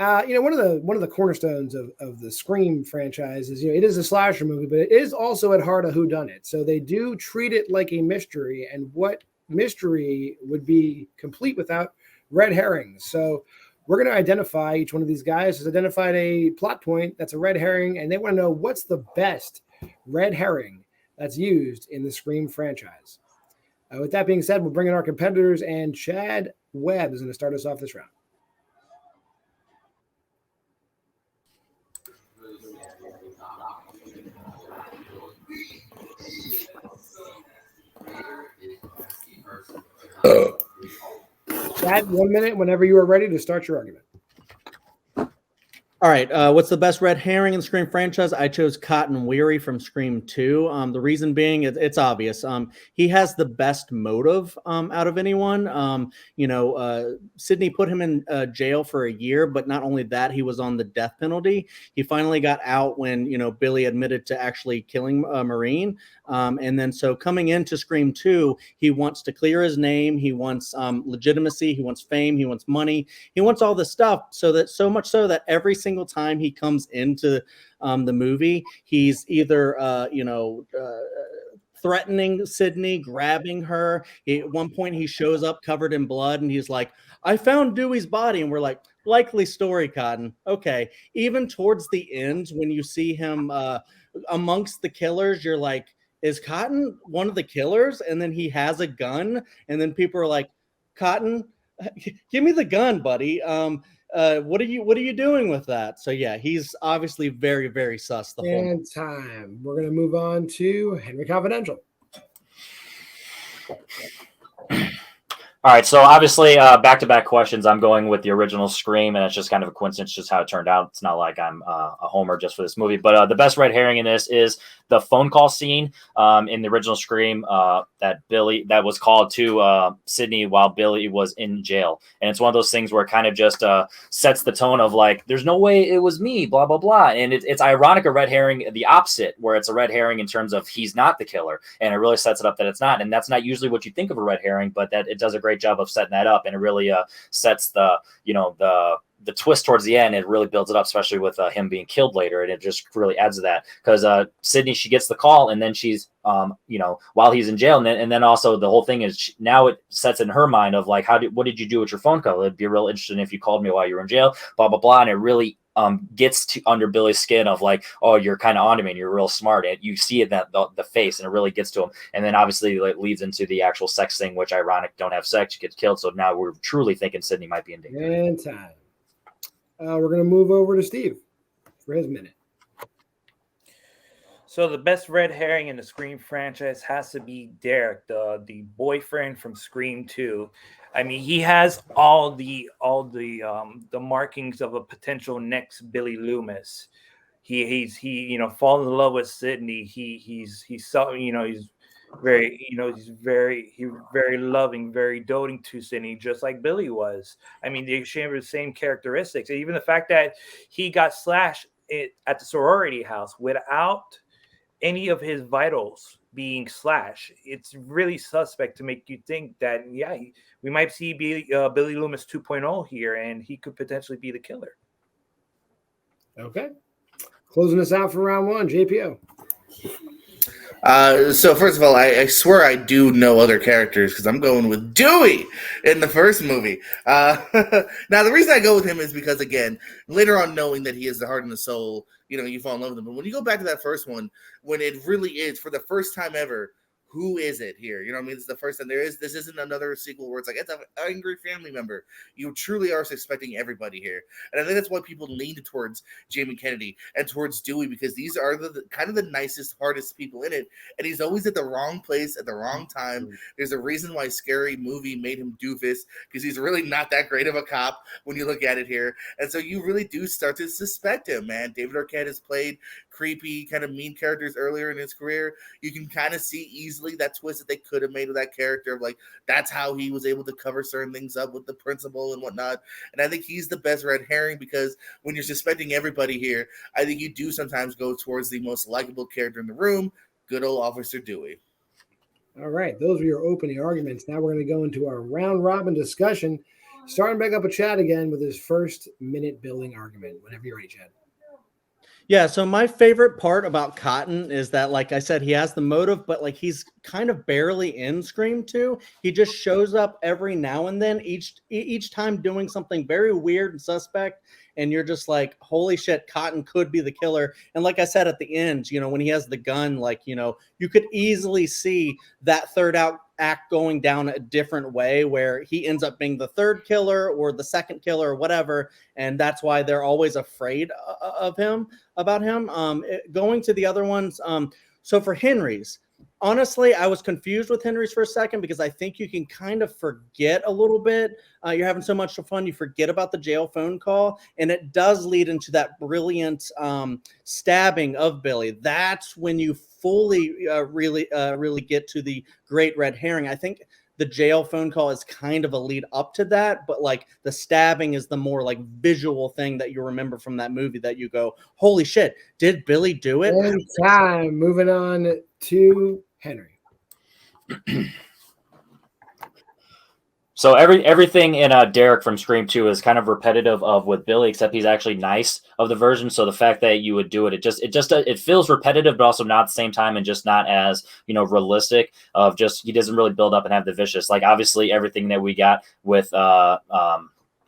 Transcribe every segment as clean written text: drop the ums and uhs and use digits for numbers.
One of the cornerstones of the Scream franchise is, it is a slasher movie, but it is also at heart a whodunit. So they do treat it like a mystery, and what mystery would be complete without red herrings? So we're going to identify, each one of these guys has identified a plot point that's a red herring, and they want to know what's the best red herring that's used in the Scream franchise. With that being said, we'll bring in our competitors, and Chad Webb is going to start us off this round. Chad, 1 minute whenever you are ready to start your argument. All right. What's the best red herring in the Scream franchise? I chose Cotton Weary from Scream 2. The reason being, it's obvious. He has the best motive out of anyone. Sidney put him in jail for a year, but not only that, he was on the death penalty. He finally got out when, Billy admitted to actually killing Maureen. And then so coming into Scream 2, he wants to clear his name. He wants legitimacy. He wants fame. He wants money. He wants all this stuff, so much so that every single time he comes into the movie, he's either threatening Sidney, grabbing her. At one point he shows up covered in blood and he's like, I found Dewey's body. And we're like, likely story, Cotton. Okay. Even towards the end, when you see him amongst the killers, you're like, is Cotton one of the killers? And then he has a gun, and then people are like, Cotton, give me the gun, buddy. What are you doing with that? So yeah, he's obviously very, very sus. And time. We're going to move on to Henry Confidential. All right, so obviously back-to-back questions. I'm going with the original Scream, and it's just kind of a coincidence just how it turned out. It's not like I'm a homer just for this movie. But the best red herring in this is the phone call scene in the original Scream that was called to Sidney while Billy was in jail. And it's one of those things where it kind of just sets the tone of like, there's no way it was me, blah, blah, blah. And it's ironic a red herring, the opposite, where it's a red herring in terms of he's not the killer. And it really sets it up that it's not. And that's not usually what you think of a red herring, but that it does a great job of setting that up, and it really sets the twist towards the end. It really builds it up, especially with him being killed later, and it just really adds to that because Sidney, she gets the call, and then she's while he's in jail, and then also the whole thing is now it sets in her mind of like, what did you do with your phone call? It'd be real interesting if you called me while you were in jail, blah blah blah, and it really gets to under Billy's skin of like, oh, you're kind of onto me and you're real smart, and you see it that the face, and it really gets to him. And then obviously it leads into the actual sex thing, which ironic, don't have sex, you get killed. So now we're truly thinking Sidney might be in danger. And time. We're going to move over to Steve for his minute. So the best red herring in the Scream franchise has to be Derek, the boyfriend from Scream 2. I mean, he has all the markings of a potential next Billy Loomis. He falls in love with Sidney. He's very loving, very doting to Sidney, just like Billy was. I mean, they share the same characteristics. And even the fact that he got slashed at the sorority house without any of his vitals being slashed, it's really suspect to make you think that, yeah, we might see Billy Loomis 2.0 here, and he could potentially be the killer. Okay. Closing us out for round one, JPO. So first of all, I swear I do know other characters because I'm going with Dewey in the first movie. Now, the reason I go with him is because, again, later on knowing that he is the heart and the soul, you fall in love with him. But when you go back to that first one, when it really is, for the first time ever, who is it here? You know what I mean? It's the first time this isn't another sequel where it's like, it's an angry family member. You truly are suspecting everybody here. And I think that's why people leaned towards Jamie Kennedy and towards Dewey, because these are the kind of the nicest, hardest people in it. And he's always at the wrong place at the wrong time. There's a reason why Scary Movie made him doofus, because he's really not that great of a cop when you look at it here. And so you really do start to suspect him, man. David Arquette has played creepy, kind of mean characters earlier in his career. You can kind of see easily that twist that they could have made with that character of like, that's how he was able to cover certain things up with the principal and whatnot. And I think he's the best red herring, because when you're suspecting everybody here, I think you do sometimes go towards the most likable character in the room, good old Officer Dewey. All right, those were your opening arguments. Now we're going to go into our round robin discussion. Starting back up with Chad again with his first minute building argument. Whenever you're ready, Chad. Yeah, so my favorite part about Cotton is that, like I said, he has the motive, but like he's kind of barely in Scream 2. He just shows up every now and then, each time doing something very weird and suspect, and you're just like, holy shit, Cotton could be the killer. And like I said at the end, when he has the gun, like, you could easily see that third act going down a different way where he ends up being the third killer or the second killer or whatever, and that's why they're always afraid about him. Going to the other ones, so for Henry's, honestly, I was confused with Henry's for a second because I think you can kind of forget a little bit. You're having so much fun, you forget about the jail phone call, and it does lead into that brilliant stabbing of Billy. That's when you fully really get to the great red herring. I think the jail phone call is kind of a lead up to that, but like the stabbing is the more like visual thing that you remember from that movie that you go, holy shit, did Billy do it? And time. Moving on to Henry. So everything in Derek from Scream 2 is kind of repetitive of with Billy, except he's actually nice of the version. So the fact that you would do it, it feels repetitive, but also not at the same time, and just not as realistic. Of just he doesn't really build up and have the vicious. Like obviously everything that we got with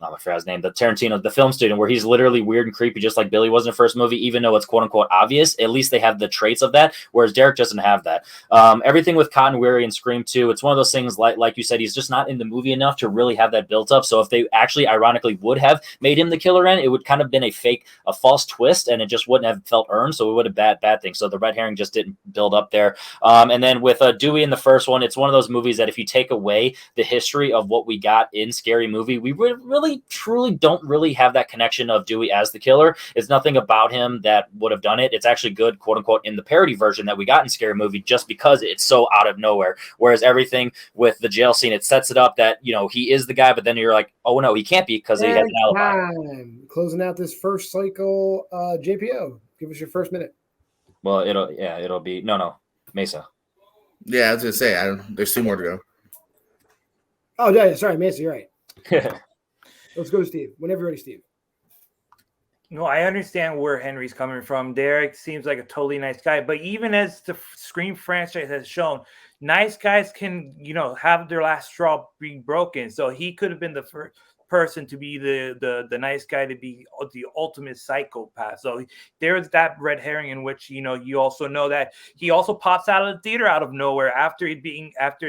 I forgot his name, the Tarantino, the film student, where he's literally weird and creepy, just like Billy was in the first movie, even though it's quote unquote obvious. At least they have the traits of that, whereas Derek doesn't have that. Everything with Cotton Weary and Scream 2, it's one of those things like you said, he's just not in the movie enough to really have that built up. So if they actually ironically would have made him the killer it would kind of been a false twist, and it just wouldn't have felt earned. So it would have bad thing. So the red herring just didn't build up there. And then with Dewey in the first one, it's one of those movies that if you take away the history of what we got in Scary Movie, we really truly don't really have that connection of Dewey as the killer. It's nothing about him that would have done it. It's actually good, quote unquote, in the parody version that we got in Scary Movie, just because it's so out of nowhere. Whereas everything with the jail scene, it sets it up that, he is the guy, but then you're like, oh no, he can't be because he has an alibi. Closing out this first cycle, JPO, give us your first minute. Well, it'll be, no, Mesa. Yeah, I was going to say, there's 2 more to go. Oh, yeah, sorry, Mesa, you're right. Let's go to Steve. Whenever you're ready, Steve. No, I understand where Henry's coming from. Derek seems like a totally nice guy, but even as the Scream franchise has shown, nice guys can, have their last straw being broken. So he could have been the first person to be the nice guy, to be the ultimate psychopath. So there's that red herring in which you also know that he also pops out of the theater out of nowhere after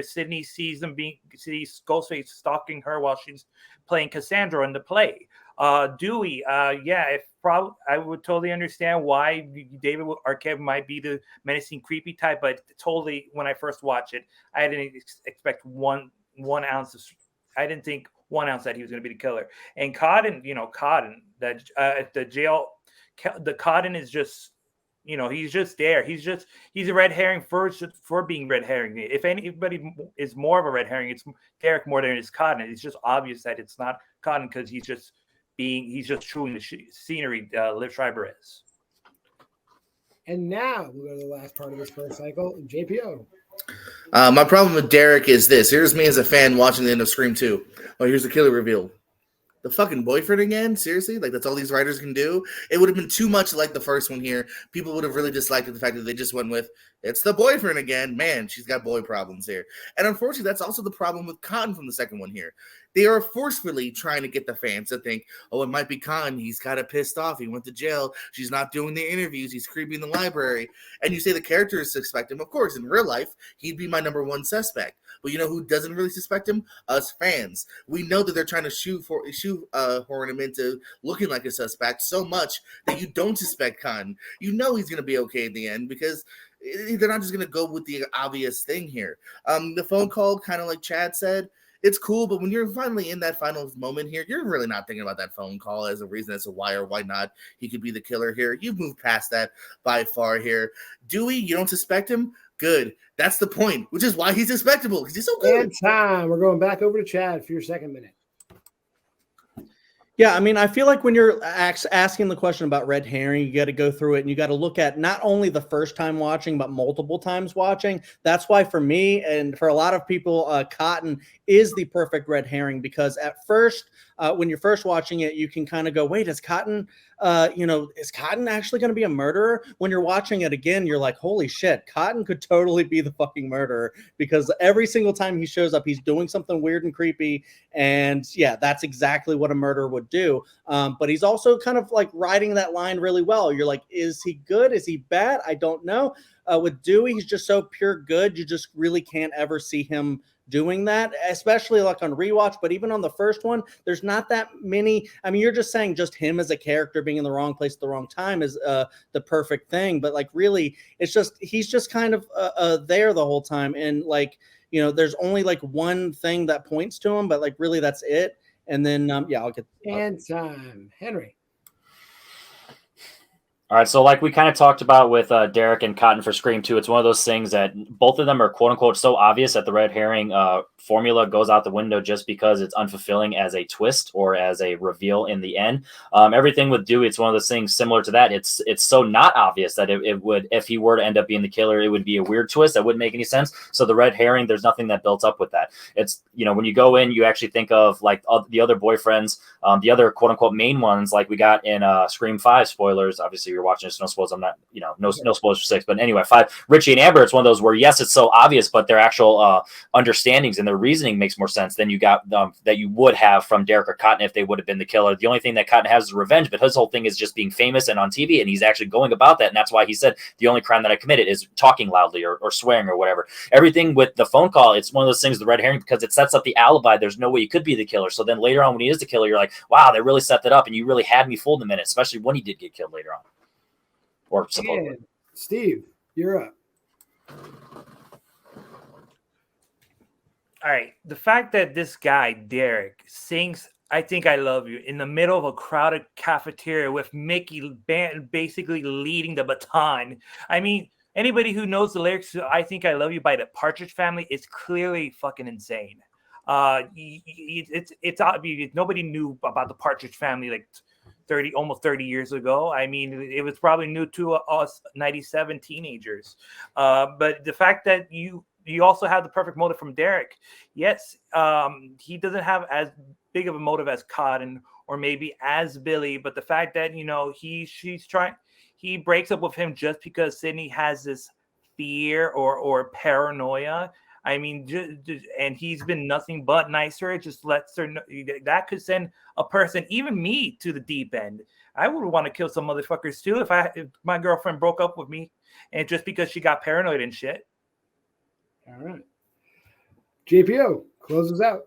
Sydney sees Ghostface stalking her while she's playing Cassandra in the play. Dewey, I would totally understand why David Arquette might be the menacing, creepy type, but totally when I first watched it, I didn't expect one ounce. I didn't think 1 ounce that he was going to be the killer. And Cotton, that the jail, the Cotton is just, he's just there. He's a red herring for being red herring. If anybody is more of a red herring, it's Derek more than it's Cotton. It's just obvious that it's not Cotton because he's just chewing the scenery. Liv Schreiber is. And now we'll go to the last part of this first cycle, JPO. My problem with Derek is this. Here's me as a fan watching the end of Scream 2. Oh, here's the killer reveal. The fucking boyfriend again? Seriously? Like, that's all these writers can do? It would have been too much like the first one here. People would have really disliked the fact that they just went with, it's the boyfriend again. Man, she's got boy problems here. And unfortunately, that's also the problem with Cotton from the second one here. They are forcefully trying to get the fans to think, oh, it might be Cotton. He's kind of pissed off. He went to jail. She's not doing the interviews. He's creepy in the library. And you say the characters suspect him. Of course, in real life, he'd be my number 1 suspect. But you know who doesn't really suspect him? Us fans. We know that they're trying to shoot him into looking like a suspect so much that you don't suspect Cotton. You know he's going to be okay in the end because they're not just going to go with the obvious thing here. The phone call, kind of like Chad said, it's cool, but when you're finally in that final moment here, you're really not thinking about that phone call as a reason as to why or why not he could be the killer here. You've moved past that by far here. Dewey, you don't suspect him? Good. That's the point, which is why he's suspectable, because he's so good. And time. We're going back over to Chad for your second minute. Yeah, I mean, I feel like when you're asking the question about red herring, you got to go through it and you got to look at not only the first time watching, but multiple times watching. That's why for me and for a lot of people, Cotton is the perfect red herring because at first, when you're first watching it, you can kind of go, wait, is Cotton, is Cotton actually going to be a murderer? When you're watching it again, you're like, holy shit, Cotton could totally be the fucking murderer because every single time he shows up, he's doing something weird and creepy. And yeah, that's exactly what a murderer would do. But he's also kind of like riding that line really well. You're like, is he good? Is he bad? I don't know. With Dewey, he's just so pure good. You just really can't ever see him doing that, especially like on rewatch. But even on the first one, there's not that many. I mean, you're just saying just him as a character being in the wrong place at the wrong time is the perfect thing. But like, really, it's just he's just kind of there the whole time. And like, there's only like one thing that points to him, but like, really, that's it. And then, I'll get and Henry. All right, so like we kind of talked about with Derek and Cotton for Scream 2, it's one of those things that both of them are quote unquote so obvious that the red herring formula goes out the window just because it's unfulfilling as a twist or as a reveal in the end. Everything with Dewey, it's one of those things similar to that. It's so not obvious that it would, if he were to end up being the killer, it would be a weird twist that wouldn't make any sense. So the red herring, there's nothing that built up with that. It's, when you go in, you actually think of like the other boyfriends, the other quote unquote main ones, like we got in Scream 5 spoilers. Obviously, you're watching this, no spoilers. I'm not, no spoilers for 6. But anyway, 5, Richie and Amber, it's one of those where, yes, it's so obvious, but their actual understandings and their reasoning makes more sense than you got that you would have from Derek or Cotton if they would have been the killer. The only thing that Cotton has is revenge, but his whole thing is just being famous and on TV, and he's actually going about that. And that's why he said the only crime that I committed is talking loudly or swearing or whatever. Everything with the phone call, it's one of those things, the red herring, because it sets up the alibi. There's no way you could be the killer. So then later on when he is the killer, you're like, wow, they really set that up, and you really had me fooled in a minute, especially when he did get killed later on. Or supposedly. Steve, you're up. All right. The fact that this guy, Derek, sings I Think I Love You in the middle of a crowded cafeteria with Mickey basically leading the baton. I mean, anybody who knows the lyrics to I Think I Love You by the Partridge Family is clearly fucking insane. It's obvious. Nobody knew about the Partridge Family like almost 30 years ago. I mean, it was probably new to us 97 teenagers. But the fact that you also have the perfect motive from Derek. Yes, he doesn't have as big of a motive as Cotton or maybe as Billy, but the fact that he breaks up with him just because Sydney has this fear or paranoia. I mean, and he's been nothing but nicer. It just lets her know that could send a person, even me, to the deep end. I would want to kill some motherfuckers too if my girlfriend broke up with me, and just because she got paranoid and shit. All right, JPO closes out.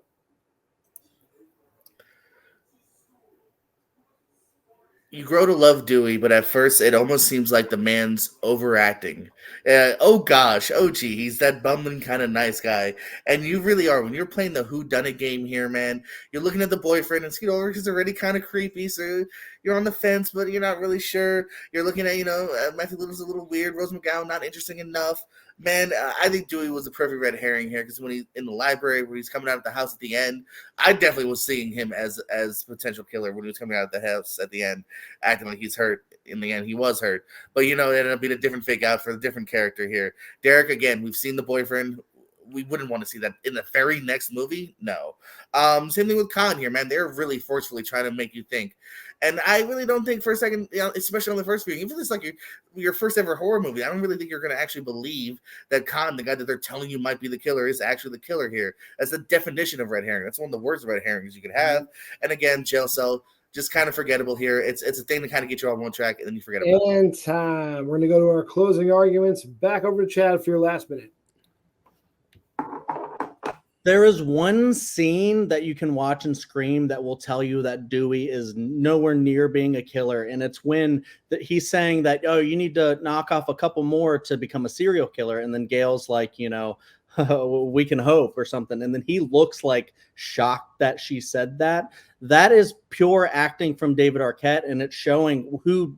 You grow to love Dewey, but at first it almost seems like the man's overacting. Oh gosh, oh gee, he's that bumbling kind of nice guy. And you really are. When you're playing the whodunit game here, man, you're looking at the boyfriend and he's already kind of creepy, so you're on the fence, but you're not really sure. You're looking at, Matthew Little's a little weird, Rose McGowan not interesting enough. Man, I think Dewey was a perfect red herring here because when he's in the library, when he's coming out of the house at the end, I definitely was seeing him as potential killer when he was coming out of the house at the end, acting like he's hurt. In the end, he was hurt. But, it ended up being a different fake out for a different character here. Derek, again, we've seen the boyfriend. We wouldn't want to see that in the very next movie. No. Same thing with Khan here, man. They're really forcefully trying to make you think. And I really don't think for a second, especially on the first viewing, even if it's like your first ever horror movie, I don't really think you're going to actually believe that Khan, the guy that they're telling you might be the killer, is actually the killer here. That's the definition of red herring. That's one of the worst red herrings you could have. And again, jail cell, just kind of forgettable here. It's a thing to kind of get you on one track, and then you forget about it. And time. We're going to go to our closing arguments. Back over to Chad for your last minute. There is one scene that you can watch and Scream that will tell you that Dewey is nowhere near being a killer. And it's when he's saying that, oh, you need to knock off a couple more to become a serial killer. And then Gail's like, we can hope or something. And then he looks like shocked that she said that. That is pure acting from David Arquette, and it's showing who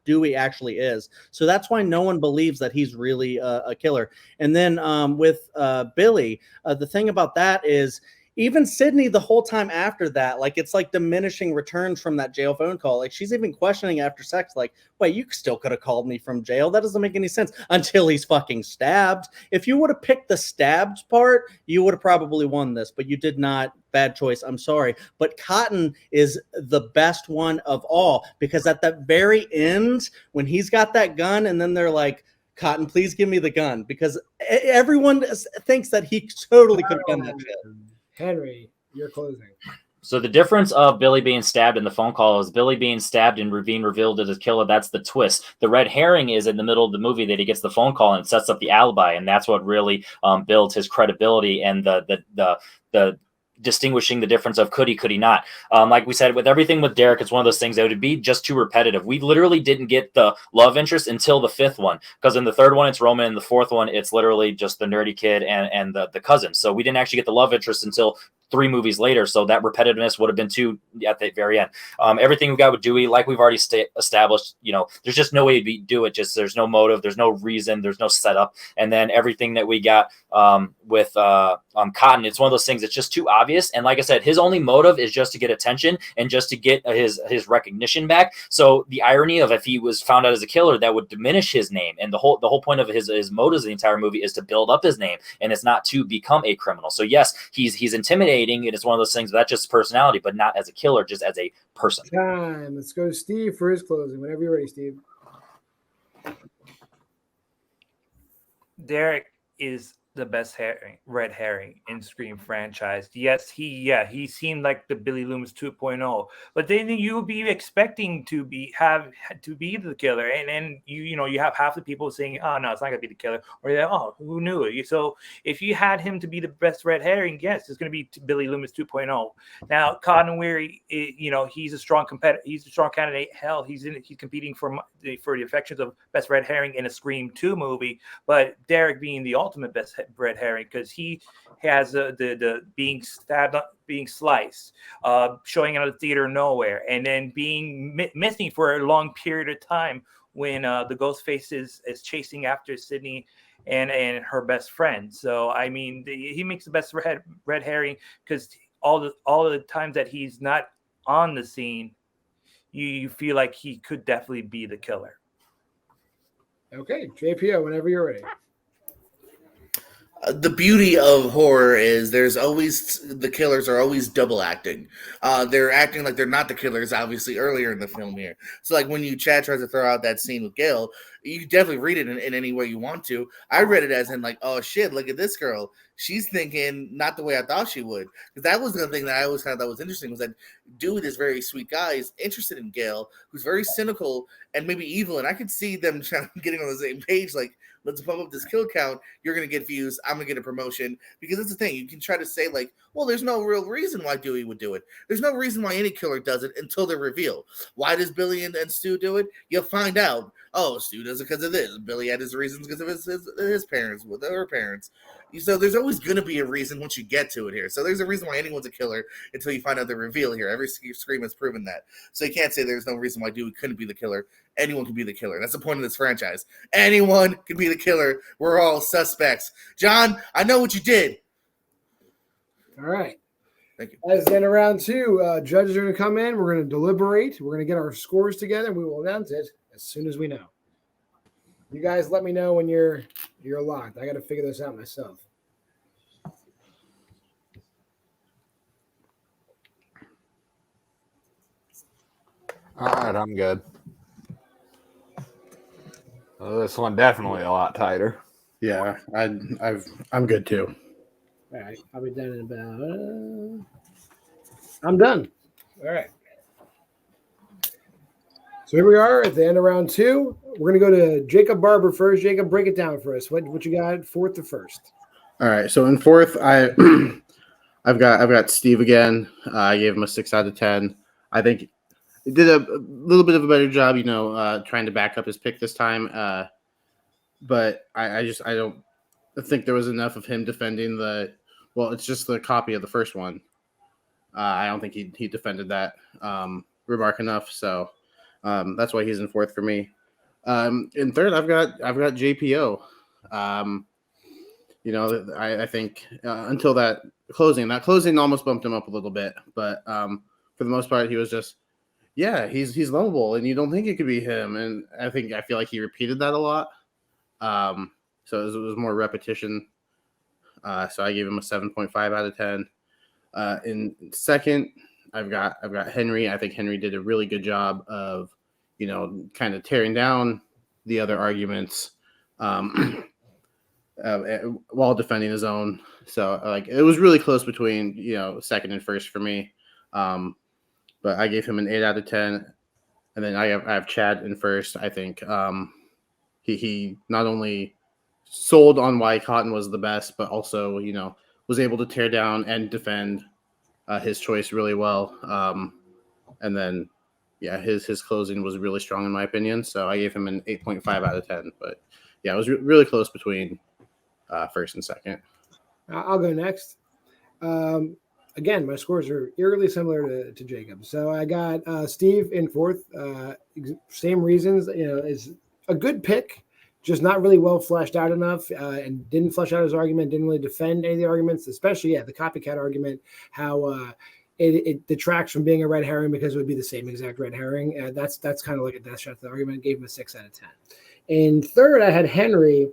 Dewey actually is. So that's why no one believes that he's really a killer. And then with Billy, the thing about that is even Sydney the whole time after that, like it's like diminishing returns from that jail phone call. Like she's even questioning after sex, like, wait, you still could have called me from jail. That doesn't make any sense until he's fucking stabbed. If you would have picked the stabbed part, you would have probably won this, but you did not. Bad choice. I'm sorry. But Cotton is the best one of all because at the very end, when he's got that gun and then they're like, Cotton, please give me the gun because everyone thinks that he totally could have done that shit. Henry, you're closing. So the difference of Billy being stabbed in the phone call is Billy being stabbed and being revealed as a killer. That's the twist. The red herring is in the middle of the movie that he gets the phone call and it sets up the alibi, and that's what really builds his credibility and the distinguishing the difference of could he not. Like we said, with everything with Derek, it's one of those things that would be just too repetitive. We literally didn't get the love interest until the fifth one, because in the third one it's Roman, and the fourth one it's literally just the nerdy kid and the cousin. So we didn't actually get the love interest until 3 movies later, so that repetitiveness would have been too at the very end. Everything we got with Dewey, like we've already established, there's just no way to do it. Just there's no motive, there's no reason, there's no setup. And then everything that we got with Cotton, it's one of those things that's just too obvious. And like I said, his only motive is just to get attention and just to get his recognition back. So the irony of if he was found out as a killer, that would diminish his name. And the whole point of his motives in the entire movie is to build up his name, and it's not to become a criminal. So yes, he's intimidating, and it's one of those things that's just personality, but not as a killer, just as a person. Time. Let's go to Steve for his closing. Whenever you're ready, Steve. Derek is the best red herring in Scream franchise. Yes, he seemed like the Billy Loomis 2.0, but then you would be expecting to be the killer, and then you have half the people saying, "Oh no, it's not gonna be the killer," or "Oh, who knew it?" So if you had him to be the best red herring, yes, it's gonna be Billy Loomis 2.0. Now, Cotton Weary, he's a strong competitor. He's a strong candidate. Hell, he's competing for the affections of best red herring in a Scream 2 movie. But Derek being the ultimate best red herring because he has the being stabbed, being sliced, showing out of the theater nowhere, and then being missing for a long period of time when the ghost face is chasing after Sydney and her best friend. So I mean, he makes the best red herring because all the times that he's not on the scene, you feel like he could definitely be the killer. Okay, JPO, whenever you're ready. The beauty of horror is the killers are always double acting. They're acting like they're not the killers, obviously, earlier in the film here. So like when Chad tries to throw out that scene with Gail, you can definitely read it in any way you want to. I read it as in like, oh shit, look at this girl. She's thinking not the way I thought she would. Because that was the thing that I always kind of thought was interesting, was that Dewey, this very sweet guy, is interested in Gail, who's very cynical and maybe evil. And I could see them getting on the same page, like, let's bump up this kill count. You're going to get views. I'm going to get a promotion. Because that's the thing. You can try to say, like, well, there's no real reason why Dewey would do it. There's no reason why any killer does it until they're revealed. Why does Billy and Stu do it? You'll find out. Oh, Stu does it because of this. Billy had his reasons because of his parents, with her parents. So there's always going to be a reason once you get to it here. So there's a reason why anyone's a killer until you find out the reveal here. Every Scream has proven that. So you can't say there's no reason why Dewey couldn't be the killer. Anyone can be the killer. That's the point of this franchise. Anyone can be the killer. We're all suspects. John, I know what you did. All right. Thank you. As then around 2, judges are going to come in. We're going to deliberate. We're going to get our scores together. We will announce it as soon as we know. You guys let me know when you're locked. I got to figure this out myself. All right, I'm good. Well, this one definitely a lot tighter. Yeah, I'm good too. All right, I'll be done in about. I'm done. All right. So here we are at the end of round 2. We're gonna go to Jacob Barber first. Jacob, break it down for us. What you got? Fourth to first. All right. So in fourth, I've got Steve again. I gave him a 6 out of 10. I think he did a little bit of a better job, trying to back up his pick this time. But I don't think there was enough of him defending it's just the copy of the first one. I don't think he defended that remark enough. So that's why he's in fourth for me. In third, I've got JPO. I think until that closing almost bumped him up a little bit, but for the most part, he was just, yeah, he's lovable, and you don't think it could be him. And I feel like he repeated that a lot. So it was more repetition. So I gave him a 7.5 out of 10. In second, I've got Henry. I think Henry did a really good job of, kind of tearing down the other arguments while defending his own. So it was really close between second and first for me. But I gave him an 8 out of 10. And then I have Chad in first. I think he not only sold on why Cotton was the best, but also was able to tear down and defend his choice really well. And then his closing was really strong in my opinion. So I gave him an 8.5 out of 10. But yeah, it was really close between first and second. I'll go next. Again, my scores are eerily similar to Jacob. So I got Steve in fourth. Same reasons. Is a good pick, just not really well fleshed out enough, and didn't flesh out his argument. Didn't really defend any of the arguments, especially the copycat argument. How it detracts from being a red herring because it would be the same exact red herring. That's kind of like a death shot to the argument. Gave him a 6 out of 10. In third, I had Henry.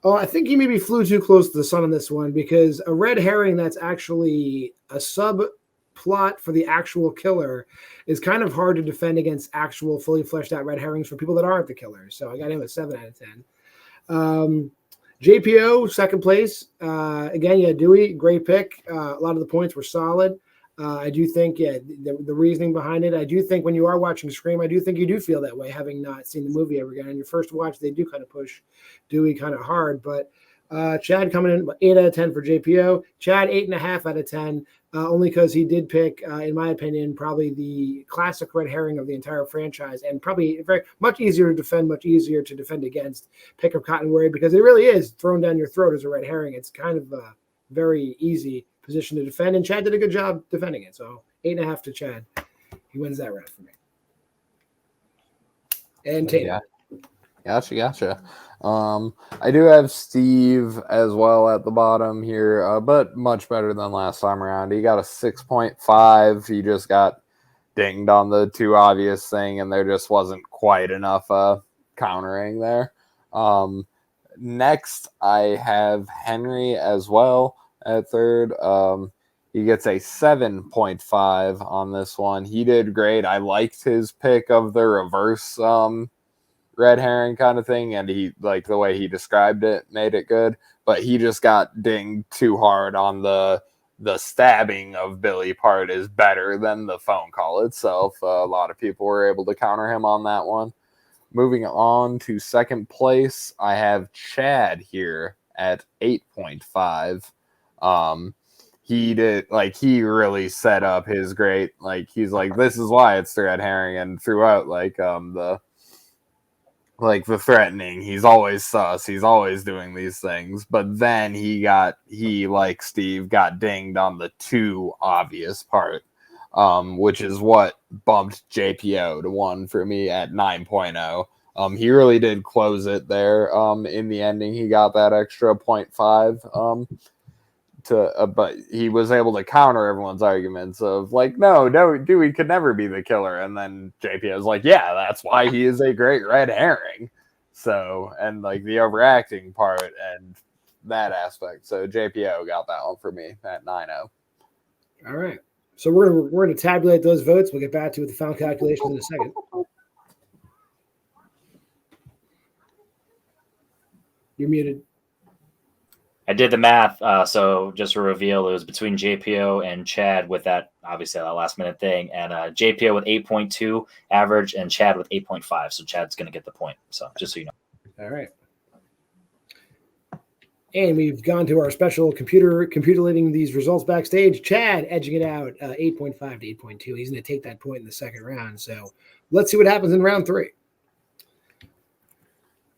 Oh, I think he maybe flew too close to the sun on this one, because a red herring that's actually a subplot for the actual killer is kind of hard to defend against actual fully fleshed out red herrings for people that aren't the killers. So I got him a 7 out of 10. JPO, second place. Again, Dewey, great pick. A lot of the points were solid. I do think, the reasoning behind it, I do think when you are watching Scream, I do think you do feel that way, having not seen the movie ever again. On your first watch, they do kind of push Dewey kind of hard. But Chad coming in 8 out of 10 for JPO. Chad 8.5 out of 10, only because he did pick, in my opinion, probably the classic red herring of the entire franchise, and probably very much easier to defend against Pick of Cotton Weary, because it really is thrown down your throat as a red herring. It's kind of very easy position to defend, and Chad did a good job defending it. So 8.5 to Chad. He wins that round for me. And Tatum. Yeah. Gotcha. I do have Steve as well at the bottom here, but much better than last time around. He got a 6.5. He just got dinged on the too obvious thing, and there just wasn't quite enough countering there. Next, I have Henry as well at third. He gets a 7.5 on this one. He did great. I liked his pick of the reverse red herring kind of thing, and he like the way he described it made it good, but he just got dinged too hard on the stabbing of Billy part is better than the phone call itself. A lot of people were able to counter him on that one. Moving on to second place, I have Chad here at 8.5. He he really set up his great, he's like, this is why it's the red herring, and throughout the threatening, he's always sus, he's always doing these things, but then he like Steve got dinged on the too obvious part, which is what bumped JPO to 1 for me at 9.0. He really did close it there. In the ending, he got that extra 0.5. But he was able to counter everyone's arguments of no, Dewey could never be the killer, and then JPO was like, yeah, that's why he is a great red herring. So, and the overacting part and that aspect. So JPO got that one for me at 9.0. All right. So we're gonna tabulate those votes. We'll get back to you with the final calculations in a second. You're muted. I did the math, so just to reveal, it was between JPO and Chad with that, obviously, that last minute thing, and JPO with 8.2 average and Chad with 8.5. So Chad's going to get the point. So just so you know. All right. And we've gone to our special computating these results backstage. Chad edging it out 8.5 to 8.2. He's going to take that point in the second round. So let's see what happens in round 3.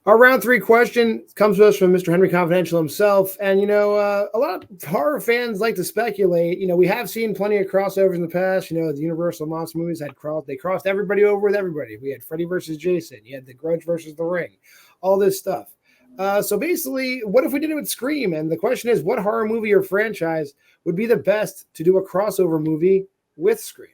Our round 3 question comes to us from Mr. Henry Confidential himself. And, a lot of horror fans like to speculate. We have seen plenty of crossovers in the past. The Universal monster movies they crossed everybody over with everybody. We had Freddy versus Jason. You had The Grudge versus The Ring, all this stuff. So basically, what if we did it with Scream? And the question is, what horror movie or franchise would be the best to do a crossover movie with Scream?